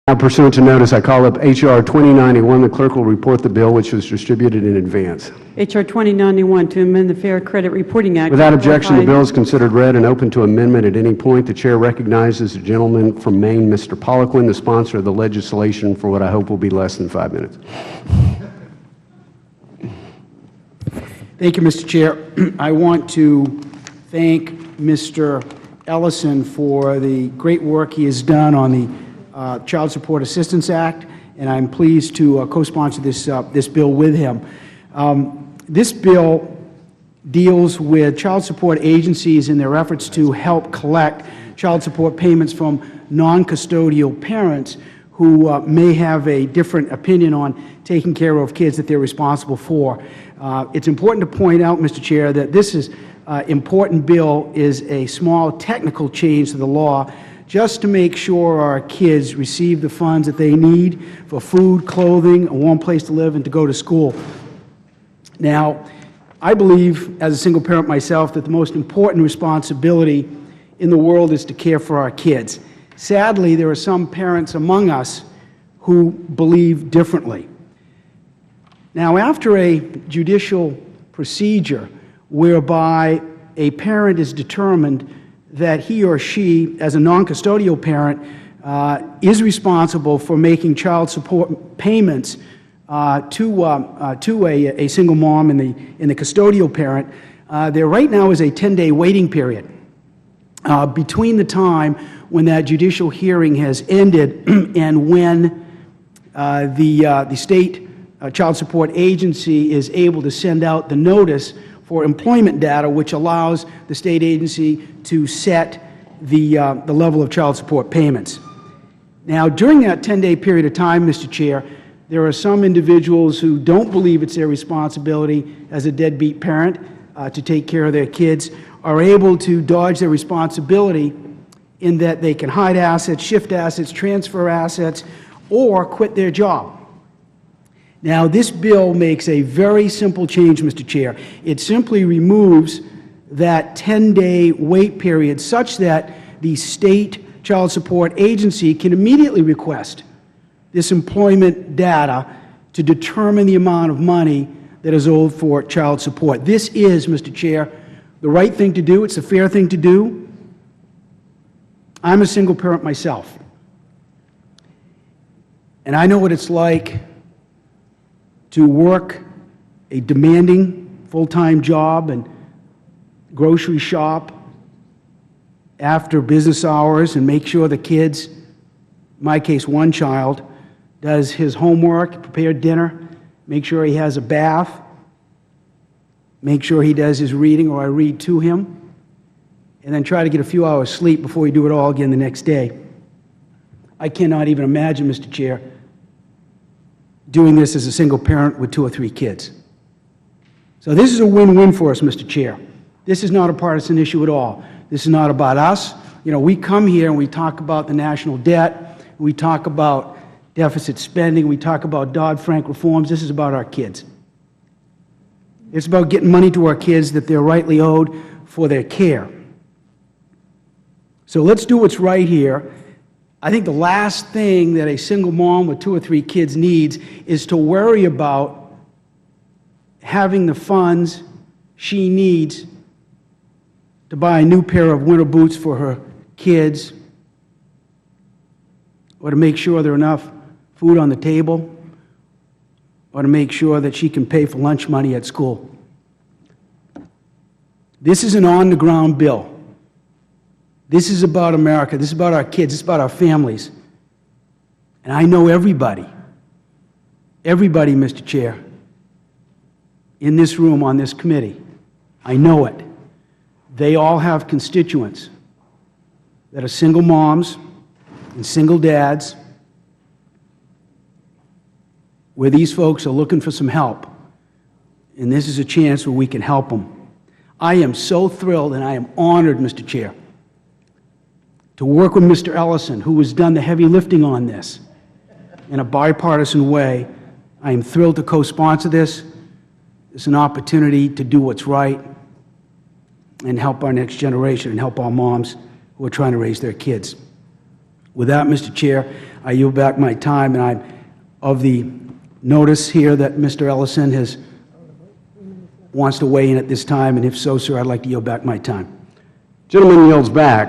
Now, pursuant to notice, I call up H.R. 2091. The clerk will report the bill, which was distributed in advance. H.R. 2091 to amend the Fair Credit Reporting Act. Without objection, the bill is considered read and open to amendment at any point. The chair recognizes the gentleman from Maine, Mr. Poliquin, the sponsor of the legislation, for what I hope will be less than 5 minutes. Thank you, Mr. Chair. I want to thank Mr. Ellison for the great work he has done on the Child Support Assistance Act, and I'm pleased to co-sponsor this bill with him. This bill deals with child support agencies in their efforts to help collect child support payments from non-custodial parents who may have a different opinion on taking care of kids that they're responsible for. It's important to point out, Mr. Chair, that this is important bill is a small technical change to the law just to make sure our kids receive the funds that they need for food, clothing, a warm place to live, and to go to school. Now, I believe, as a single parent myself, that the most important responsibility in the world is to care for our kids. Sadly, there are some parents among us who believe differently. Now, after a judicial procedure whereby a parent is determined that he or she, as a non-custodial parent, is responsible for making child support payments to a single mom and the custodial parent, there right now is a 10-day waiting period between the time when that judicial hearing has ended and when the state child support agency is able to send out the notice for employment data, which allows the state agency to set the level of child support payments. Now, during that 10-day period of time, Mr. Chair, there are some individuals who don't believe it's their responsibility as a deadbeat parent to take care of their kids, are able to dodge their responsibility in that they can hide assets, shift assets, transfer assets, or quit their job. Now, this bill makes a very simple change, Mr. Chair. It simply removes that 10-day wait period such that the state child support agency can immediately request this employment data to determine the amount of money that is owed for child support. This is, Mr. Chair, the right thing to do. It's the fair thing to do. I'm a single parent myself, and I know what it's like to work a demanding full-time job and grocery shop after business hours and make sure the kids, in my case one child, does his homework, prepare dinner, make sure he has a bath, make sure he does his reading or I read to him, and then try to get a few hours sleep before we do it all again the next day. I cannot even imagine, Mr. Chair, doing this as a single parent with 2 or 3 kids. So this is a win-win for us, Mr. Chair. This is not a partisan issue at all. This is not about us. You know, we come here and we talk about the national debt, we talk about deficit spending, we talk about Dodd-Frank reforms. This is about our kids. It's about getting money to our kids that they're rightly owed for their care. So let's do what's right here. I think the last thing that a single mom with 2 or 3 kids needs is to worry about having the funds she needs to buy a new pair of winter boots for her kids, or to make sure there are enough food on the table, or to make sure that she can pay for lunch money at school. This is an on-the-ground bill. This is about America. This is about our kids. This is about our families. And I know everybody, Mr. Chair, in this room, on this committee, I know it. They all have constituents that are single moms and single dads, where these folks are looking for some help. And this is a chance where we can help them. I am so thrilled and I am honored, Mr. Chair, to work with Mr. Ellison, who has done the heavy lifting on this in a bipartisan way. I am thrilled to co-sponsor this. It's an opportunity to do what's right and help our next generation and help our moms who are trying to raise their kids. With that, Mr. Chair, I yield back my time, and I'm of the notice here that Mr. Ellison wants to weigh in at this time, and if so, sir, I'd like to yield back my time. Gentleman yields back.